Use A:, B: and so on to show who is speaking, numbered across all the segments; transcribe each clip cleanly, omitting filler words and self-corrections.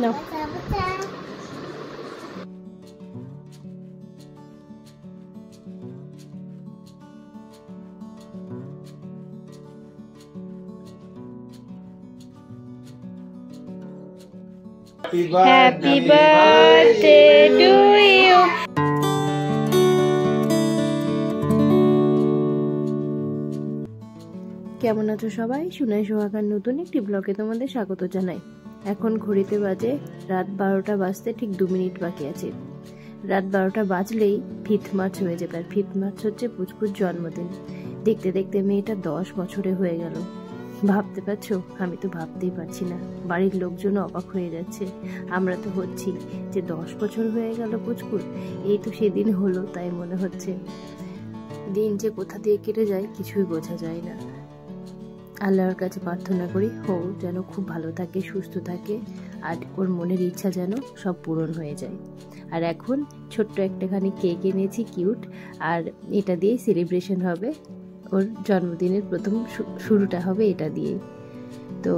A: Now. Happy birthday to you. কেমন আছো সবাই? সুনাই সোহাগার নতুন একটি ব্লগে তোমাদের স্বাগত জানাই। এখন ঘড়িতে বাজে রাত 12টা বাজতে ঠিক 2 মিনিট বাকি আছে। রাত 12টা বাজলেই 5 মার্চ হয়ে যাবে। আর 5 মার্চ হচ্ছে পুচকুর জন্মদিন। দেখতে দেখতে মেয়েটা 10 বছরে হয়ে গেল। ভাবতে পারছো? আমি তো ভাবতেই পারছি না। বাড়ির লোকজন অবাক হয়ে যাচ্ছে, আমরা তো হচ্ছি যে 10 বছর হয়ে গেল পুচকুর। এই তো সেদিন হলো, তাই মনে হচ্ছে। দিন যে কোথা দিয়ে কেটে যায় কিছুই বোঝা যায় না। আল্লাহর কাছে প্রার্থনা করি ও যেন খুব ভালো থাকে, সুস্থ থাকে, আর ওর মনের ইচ্ছা যেন সব পূরণ হয়ে যায়। আর এখন ছোট্ট একটাখানি কেক এনেছি, কিউট, আর এটা দিয়ে সেলিব্রেশন হবে। ওর জন্মদিনের প্রথম শুরুটা হবে এটা দিয়ে। তো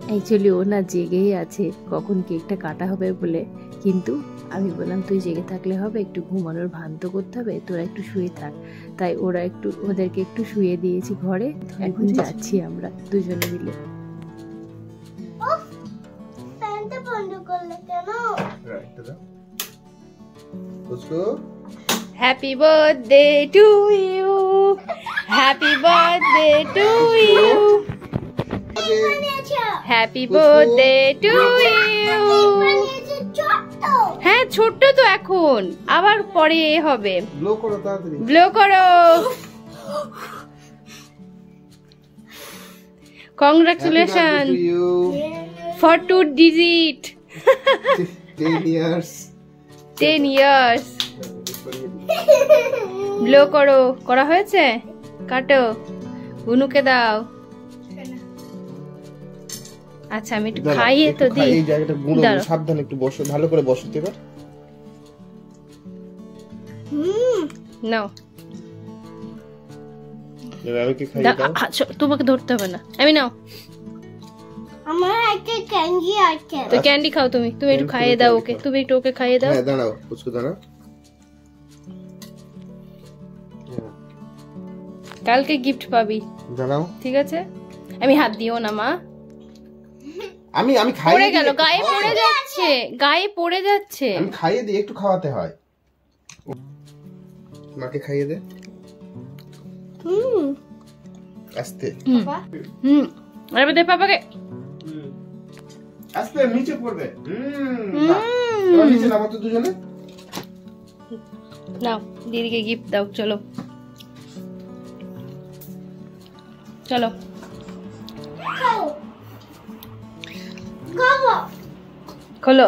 A: অ্যাকচুয়ালি ও না জেগেই আছে কখন কেকটা কাটা হবে বলে, কিন্তু আমি বললাম তুই জেগে থাকলে হবে, একটু ঘুমানোর ভান তো করতে হবে, তোরা একটু শুয়ে থাক। তাই ওদেরকে একটু শুয়ে দিয়েছি ঘরে। এখন যাচ্ছি আমরা দুজনে মিলে। Happy birthday to you, happy birthday to you, happy birthday to you. হ্যাঁ ছোট্ট তো, এখন আবার পরে হবে। ব্লো করো তাড়াতাড়ি, ব্লো করো। Congratulation for 2 digit 10 years। Blow করো, করা হয়েছে? কাটো, বুনুকে দাও। আচ্ছা আমি একটু খাইয়ে তো দিই। এই জায়গাটা গুঁড়ো, সাবধানে একটু বসো, ভালো করে বসো এবার। নাও, আমি কি খাইয়ে দাও? তোমাকে ধরতে হবে না, আমি নাও। আমার একটা ক্যান্ডি আছে, তো ক্যান্ডি খাও তুমি। তুমি একটু খাইয়ে দাও ওকে, তুমি একটু ওকে খাইয়ে দাও। হ্যাঁ দাঁড়াও, পুচকু দাঁড়াও। কালকে গিফট পাবি, দাঁড়াও ঠিক আছে? আমি হাত দিও না মা, আমি খাইয়ে পড়ে গেল, গায়ে পড়ে যাচ্ছে, গায়ে পড়ে যাচ্ছে। আমি খাইয়ে দিই, একটু খাওয়াতে হয়। মাকে খাইয়ে দে। আস্তে আরে দে পাপাকে। আস্তে, নিচে পড়বে। নিচে নামো তো দুজনে। নাও দিদিকে গিফট দাও। চলো চলো খোলো।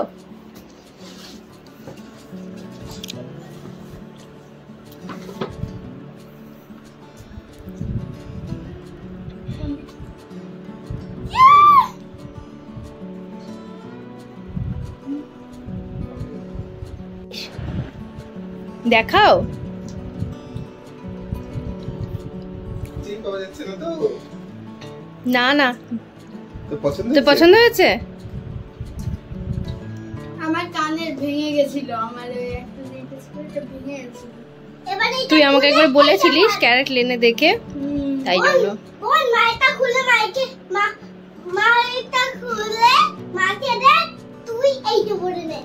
A: দেখাও। না না, তো পছন্দ হয়েছে? আমার কানের ভেঙে গেছিল, আমার একটা জিনিসটা ভেঙে গেছিল। তুই আমাকে একবার বলেছিলিস ক্যারেট লেনে দেখে, তাই জন্য। ওই মাইটা খুলে, মাইটা খুলে মাকে দে, তুই এইটা পরে নে।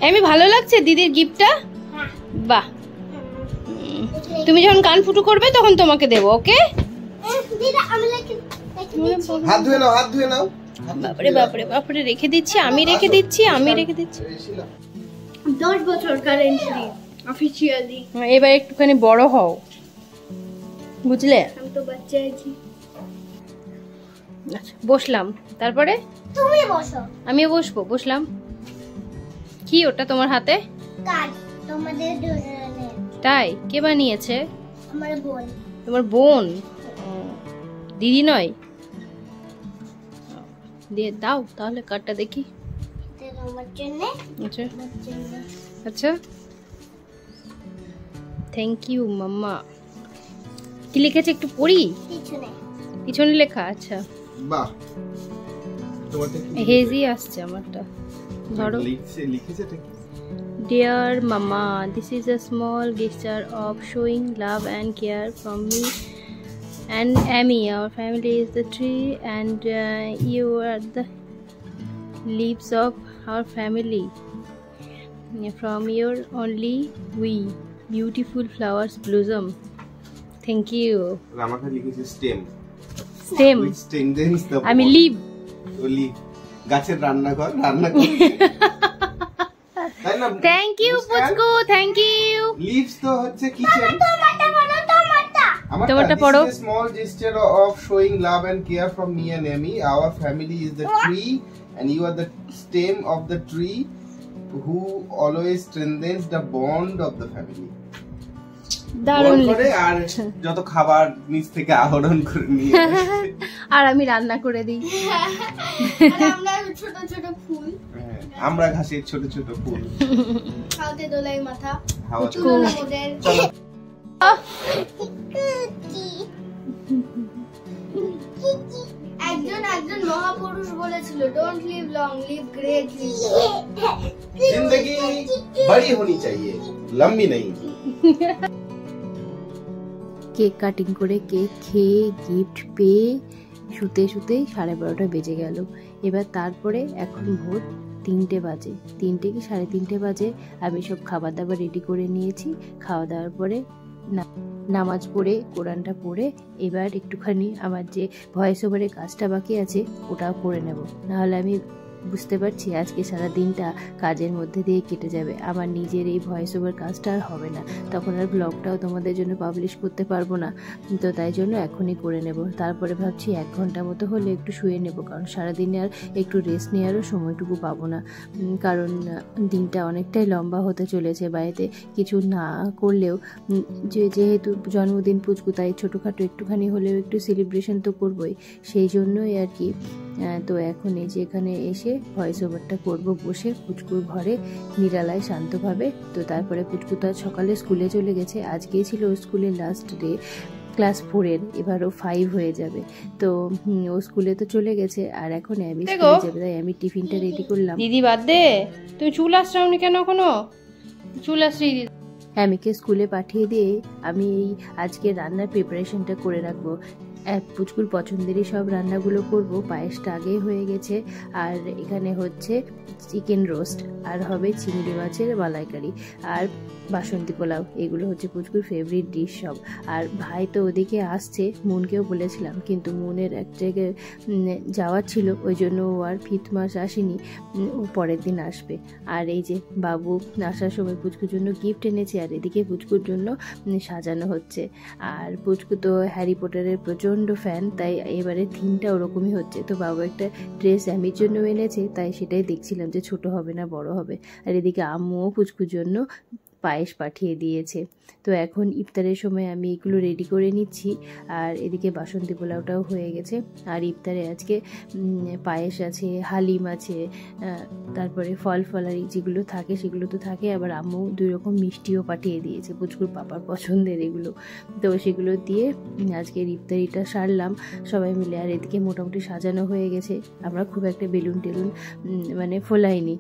A: আমি ভালো লাগছে দিদির গিফটটা? হ্যাঁ। বাহ, তুমি যখন কান ফুটু করবে তখন তোমাকে দেব, ওকে? দিদা আমি হাত ধুয়ে নাও, হাত ধুয়ে নাও। বাপরে বাপরে বাপরে, রেখে দিচ্ছি, আমি রেখে দিচ্ছি। 10 বছর কারেন্টলি অফিশিয়ালি। এবার একটুখানি বড় হও, বুঝলে? আমি তো বাচ্চা আছি। আচ্ছা বসলাম, তারপরে তুমি বসো। আমিও বসবো, বসলাম। কি ওটা তোমার হাতে? কার্ড, তোমাদের দুজনের। তাই? কে বানিয়েছে? আমার বোন। তোমার বোন? দিদি নয়? দিয়ে দাও তাহলে কার্ডটা দেখি। আচ্ছা থ্যাংক ইউ মাম্মা। কি লিখেছে একটু পড়ি? পিছনে লেখা। আচ্ছা বাহ, হেজি আসছে আমারটা। ধরো। Dear Mama, this is a small gesture of showing love and care from me and Amy. Our family is the tree and you are the leaves of our family. From your only we beautiful flowers blossom. Thank you.
B: Ramaka লিখেছে stem.
A: Stem.
B: Which strengthens the
A: I mean leaf.
B: Leaf. গাছের রান্নাঘর তাই না?
A: Thank you পুচকু, thank you.
B: Leaves তো হচ্ছে kitchen.
A: Tomato পড়ো।
B: This is a small gesture of showing love and care from me and Amy. Our family is the tree and you are the stem of the tree who always strengthens the bond of the family.
A: দারুণ
B: করে আর যত খাবার নিচ থেকে আহরণ করে নিয়ে
A: আর আমি রান্না করে দিই।
C: আর আমরা ছোট ছোট ফুল,
B: আমরা ঘাসের ছোট ছোট ফুল,
C: হাওয়াতে দোলাই মাথা,
B: হাওয়াতে
C: ওদের একজন মহাপুরুষ বলেছিল, don't live long, live greatly.
B: जिंदगी बड़ी होनी चाहिए, लंबी नहीं।
A: কেক কাটিং করে কেক খেয়ে গিফট পেয়ে শুতে শুতে 12:30 বেজে গেল। এবার তারপরে এখন ভোর 3টে বাজে, 3টে কি 3:30 বাজে। আমি সব খাবার দাবার রেডি করে নিয়েছি। খাওয়া দাওয়ার পরে নামাজ পড়ে কোরআনটা পড়ে এবার একটুখানি আমার যে ভয়েস ওভারের কাজটা বাকি আছে ওটাও করে নেব, নাহলে আমি বুঝতে পারছি আজকে সারা দিনটা কাজের মধ্যে দিয়ে কেটে যাবে। আমার নিজের এই ভয়েস ওভার কাজটা আর হবে না, তখন আর ব্লগটাও তোমাদের জন্য পাবলিশ করতে পারবো না। তো তাই জন্য এখনই করে নেব। তারপরে ভাবছি 1 ঘন্টা মতো হলে একটু শুয়ে নেব, কারণ সারাদিনে আর একটু রেস্ট নেওয়ারও সময়টুকু পাবো না। কারণ দিনটা অনেকটাই লম্বা হতে চলেছে। বাড়িতে কিছু না করলেও যেহেতু জন্মদিন পুচকু, তাই ছোটোখাটো একটুখানি হলেও একটু সেলিব্রেশন তো করবোই, সেই জন্যই আর কি। তো এখন এই যে এখানে এসে ভয়েস ওভারটা করবো বসে পুচকুর ঘরে নিরালায় শান্তভাবে। তো তারপরে পুচকু তো সকালে স্কুলে চলে গেছে, আজকেই ছিল স্কুলের লাস্ট ডে, ক্লাস 4-এর, এবারও 5 হয়ে যাবে। তো ও স্কুলে তো চলে গেছে আর এখন অ্যামি স্কুলে যাবে, তাই আমি টিফিনটা রেডি করলাম। দিদি বাদ দে, তুই চুল আসছাওনি কেন এখনো? চুল আসছি। অ্যামিকে স্কুলে পাঠিয়ে দিয়ে আমি এই আজকে রান্নার প্রিপারেশনটা করে রাখবো। পুচকুর পছন্দেরই সব রান্নাগুলো করব। পায়েসটা আগেই হয়ে গেছে, আর এখানে হচ্ছে চিকেন রোস্ট, আর হবে চিংড়ি মাছের মালাইকারি, আর বাসন্তী পোলাও। এগুলো হচ্ছে পুচকুর ফেভারিট ডিশ সব। আর ভাই তো ওদিকে আসছে, মুনকেও বলেছিলাম, কিন্তু মুনের এক জায়গায় যাওয়ার ছিল, ওই জন্য ও আর 5th মাস আসেনি, ও পরের দিন আসবে। আর এই যে বাবু আসার সময় পুচকুর জন্য গিফট এনেছে, আর এদিকে পুচকুর জন্য সাজানো হচ্ছে। আর পুচকু তো হ্যারি পটারের প্রচণ্ড ফ্যান, তাই এবারে থিমটা ওরকমই হচ্ছে। তো বাবু একটা ড্রেস অ্যামির জন্য এনেছে, তাই সেটাই দেখছিলাম যে ছোট হবে না বড় হবে। আর এদিকে আম্মুও পুচকুর জন্য পায়েস পাঠিয়ে দিয়েছে। তো এখন ইফতারের সময় আমি এগুলো রেডি করে নিচ্ছি। আর এদিকে বাসন্তী পোলাওটাও হয়ে গেছে। আর ইফতারে আজকে পায়েস আছে, হালিম আছে, তারপরে ফলারি যেগুলো থাকে সেগুলো তো থাকে, আবার আম্মু 2 রকম মিষ্টিও পাঠিয়ে দিয়েছে, পুচকুর পাপার পছন্দের এগুলো। তো সেগুলো দিয়ে আজকের ইফতারিটা সারলাম সবাই মিলে। আর এদিকে মোটামুটি সাজানো হয়ে গেছে। আমরা খুব একটা বেলুন টেলুন মানে ফোলাইনি,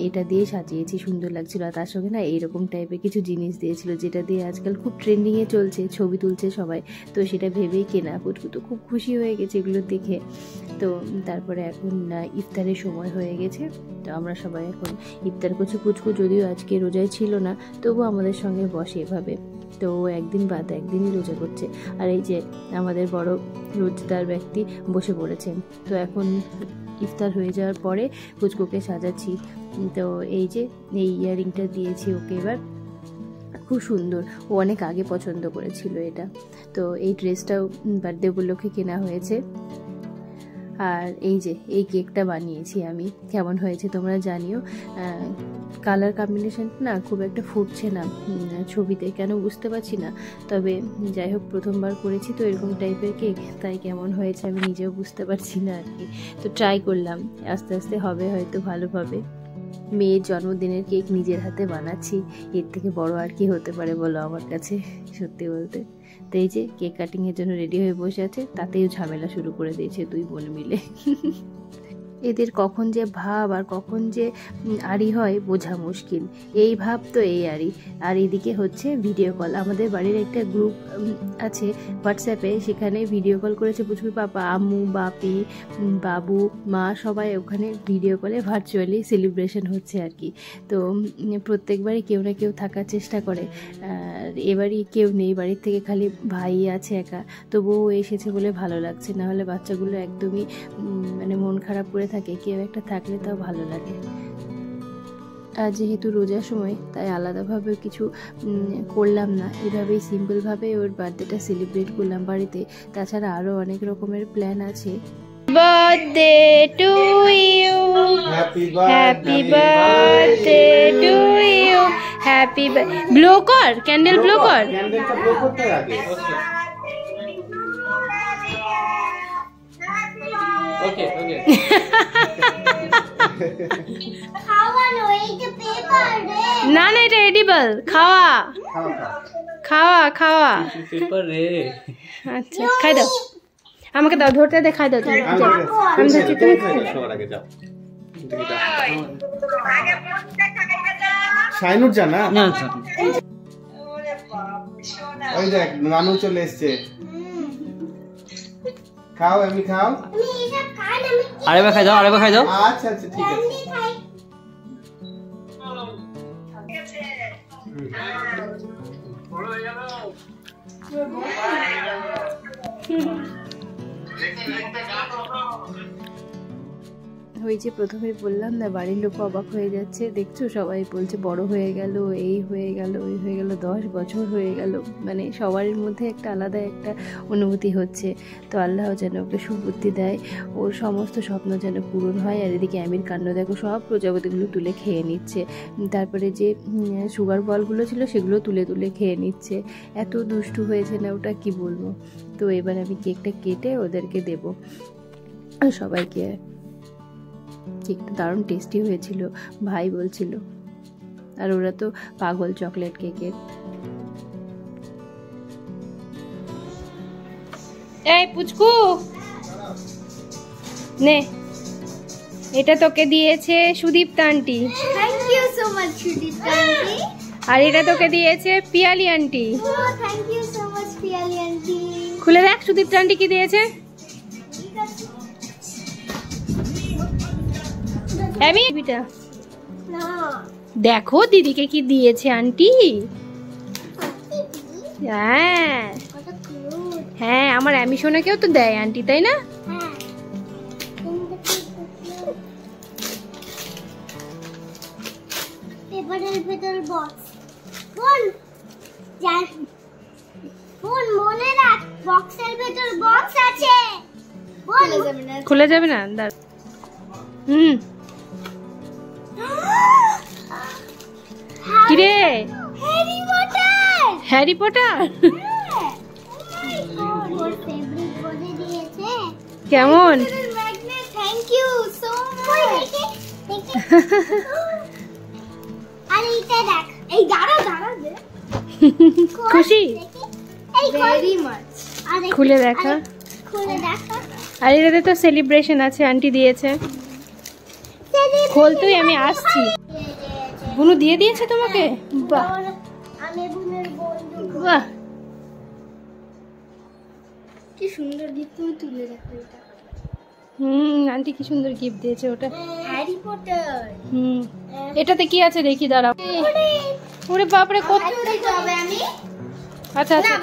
A: এটা দিয়ে সাজিয়েছি, সুন্দর লাগছিল। আর তার সঙ্গে না এইরকম টাইপের কিছু জিনিস দিয়েছিল, যেটা দিয়ে আজকাল খুব ট্রেন্ডিংয়ে চলছে, ছবি তুলছে সবাই, তো সেটা ভেবেই কেনা। পুচকু তো খুব খুশি হয়ে গেছে এগুলো দেখে। তো তারপরে এখন ইফতারের সময় হয়ে গেছে, তো আমরা সবাই এখন ইফতার করছি। পুচকু যদিও আজকে রোজায় ছিল না, তবু আমাদের সঙ্গে বসে এভাবে। তো একদিন বাদ একদিনই রোজা করছে। আর এই যে আমাদের বড় রোজদার ব্যক্তি বসে পড়েছেন। তো এখন ইফতার হয়ে যাওয়ার পরে পুচকুকে সাজাচ্ছি। তো এই যে এই ইয়ারিংটা দিয়েছি ওকে, এবার খুব সুন্দর, ও অনেক আগে পছন্দ করেছিল এটা। তো এই ড্রেসটাও বার্থডে উপলক্ষে কেনা হয়েছে। আর এই যে এই কেকটা বানিয়েছি আমি, কেমন হয়েছে তোমরা জানিও। কালার কম্বিনেশন না খুব একটা ফুটছে না ছবিতে, কেন বুঝতে পারছি না। তবে যাই হোক, প্রথমবার করেছি তো এরকম টাইপের কেক, তাই কেমন হয়েছে আমি নিজেও বুঝতে পারছি না আর কি। তো ট্রাই করলাম, আস্তে আস্তে হবে হয়তো ভালোভাবে। মেয়ের জন্মদিনের কেক নিজের হাতে বানাচ্ছি, এর থেকে বড় আর কি হতে পারে বলো আমার কাছে, সত্যি বলতে। তো এই যে কেক কাটিংয়ের জন্য রেডি হয়ে বসে আছে, তাতেও ঝামেলা শুরু করে দিয়েছে 2 বোন মিলে। এদের কখন যে ভাব আর কখন যে আড়ি হয় বোঝা মুশকিল। এই ভাব তো এই আড়ি, আর এদিকে হচ্ছে ভিডিও কল। আমাদের বাড়ির একটা গ্রুপ আছে হোয়াটসঅ্যাপে, সেখানে ভিডিও কল করেছে পুচকুর পাপা, আম্মু, বাপি, বাবু, মা, সবাই ওখানে ভিডিও কলে ভার্চুয়ালি সেলিব্রেশন হচ্ছে আর কি। তো প্রত্যেকবারই কেউ না কেউ থাকার চেষ্টা করে, আর এবারই কেউ নেই, বাড়ির থেকে খালি ভাই আছে একা। তবুও এসেছে বলে ভালো লাগছে, না হলে বাচ্চাগুলো একদমই মানে মন খারাপ করে থাকে, কেউ একটা থাকলে তাও ভালো লাগে। আর যেহেতু রোজার সময় তাই আলাদাভাবে কিছু করলাম না, এভাবেই সিম্পলভাবে ওর বার্থডেটা সেলিব্রেট করলাম বাড়িতে। তাছাড়া আরও অনেক রকমের প্ল্যান আছে। Birthday to you, happy birthday to you, happy blow কর, ক্যান্ডেল ব্লো কর।
B: ক্যান্ডেলটা ব্লো করতে আগে।
D: ওকে ওকে
A: না না, এটা এডিবল, খাওয়া খাওয়া খাওয়া।
D: পেপার রে।
A: আচ্ছা খাই দাও, আমাকে দাও, ধরতে দে, খাই দাও তুমি। আমি ধরছি, তুমি খাই দাও।
B: সবার আগে যাও। শাইনুর জানা
D: না আচ্ছা
B: ওই দেখ নানু চলে এসেছে। খাও, আমি খাও।
D: আরেকবার খাই দাও, আরেকবার খাই দাও।
B: আচ্ছা আচ্ছা ঠিক আছে।
A: ওই যে প্রথমে বললাম না, বাড়ির লোক অবাক হয়ে যাচ্ছে, দেখছো সবাই বলছে বড় হয়ে গেল, এই হয়ে গেল, ওই হয়ে গেল, 10 বছর হয়ে গেল। মানে সবার মধ্যে একটা আলাদা একটা অনুভূতি হচ্ছে। তো আল্লাহ যেন ওকে সুবুদ্ধি দেয়, ওর সমস্ত স্বপ্ন যেন পূরণ হয়। আর এদিকে আমির কাণ্ড দেখো, সব প্রজাপতিগুলো তুলে খেয়ে নিচ্ছে। তারপরে যে সুগার বলগুলো ছিল সেগুলো তুলে তুলে খেয়ে নিচ্ছে। এত দুষ্টু হয়েছে না, ওটা কি বলবো। তো এবার আমি কেকটা কেটে ওদেরকে দেবো সবাইকে। কেকটা দারুণ টেস্টি হয়েছিল, ভাই বলছিল। আর ওরা তো পাগল চকলেট কেকের। এই পুচকু নে, এটা তোকে দিয়েছে Sudipta aunty.
C: Thank you so much Sudipta aunty.
A: আর এটা তোকে দিয়েছে Piyali aunty.
C: Thank you so much Piyali aunty.
A: খুলে দেখ সুদীপ্তা আন্টি কি দিয়েছে। দেখো দিদিকে কি দিয়েছে আন্টি। হ্যাঁ হ্যাঁ, আমার অ্যামি সোনাকেও তো দেয় আন্টি, তাই না?
C: পেপারের ভেতর বক্স। ফোন ফোন মনে রাখ, বক্সের ভেতর বক্স আছে।
A: খুলে যাবে না, দাঁড়া। কিরে,
C: হ্যারি পটার।
A: হ্যারি পটার
C: ওর ফেভারিট বলে দিয়েছে।
A: কেমন?
C: Magnet, thank you so much. আরে এটা দেখ, এই দাঁড়া দাঁড়া দে।
A: খুশি?
C: এই ভেরি মাচ। আরে
A: খুলে দেখা,
C: খুলে দেখা।
A: আর এটাতে তো সেলিব্রেশন আছে, আন্টি দিয়েছে। খোল তুই, আমি আসছি। বুনু দিয়ে দিয়েছে তোমাকে? বাহ,
C: আমি বুনের বন্ধু।
A: বাহ,
C: কি সুন্দর গিফট, তুমি তুলে দেখো এটা।
A: আন্টি কি সুন্দর গিফট দিয়েছে ওটা।
C: Harry Potter.
A: এটাতে কি আছে দেখি, দাঁড়াও। ওরে বাপরে, কত।
C: আমি
A: আচ্ছা আচ্ছা,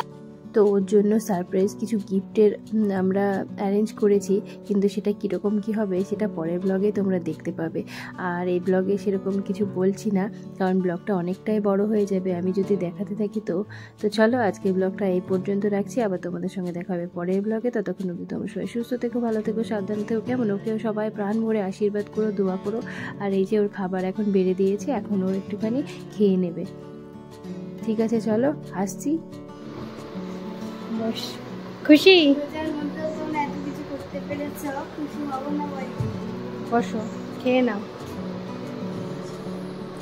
A: তো ওর জন্য সারপ্রাইজ কিছু গিফটের আমরা অ্যারেঞ্জ করেছি, কিন্তু সেটা কীরকম কী হবে সেটা পরের ব্লগে তোমরা দেখতে পাবে। আর এই ব্লগে সেরকম কিছু বলছি না, কারণ ব্লগটা অনেকটাই বড় হয়ে যাবে আমি যদি দেখাতে থাকি। তো চলো আজকের ব্লগটা এই পর্যন্ত রাখছি, আবার তোমাদের সঙ্গে দেখা হবে পরের ব্লগে। ততক্ষণ অবধি তোমরা সবাই সুস্থ থেকো, ভালো থেকো, সাবধানে থেকো। কেমন? ওকেও সবাই প্রাণ ভরে আশীর্বাদ করো, দোয়া করো। আর এই যে ওর খাবার এখন বেড়ে দিয়েছে, এখন ওর একটুখানি খেয়ে নেবে। ঠিক আছে, চলো আসছি। খুশি? বসো, খেয়ে নাও,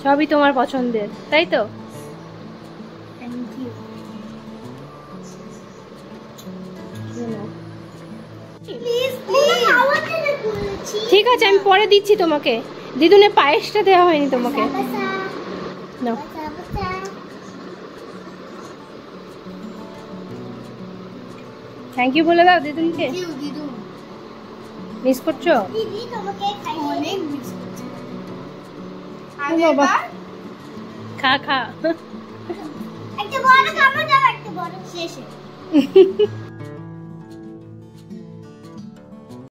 A: সবই তোমার পছন্দের, তাই তো?
C: প্লিজ প্লিজ
A: ঠিক আছে, আমি পরে দিচ্ছি তোমাকে। দিদুনের পায়েসটা দেওয়া হয়নি তোমাকে। নাও। থ্যাংক ইউ বলে দাও দিদুনকে। মিস করছো? বাবা খা খা।
C: একটা বড় খাবার দাও, একটা বড় শেষে।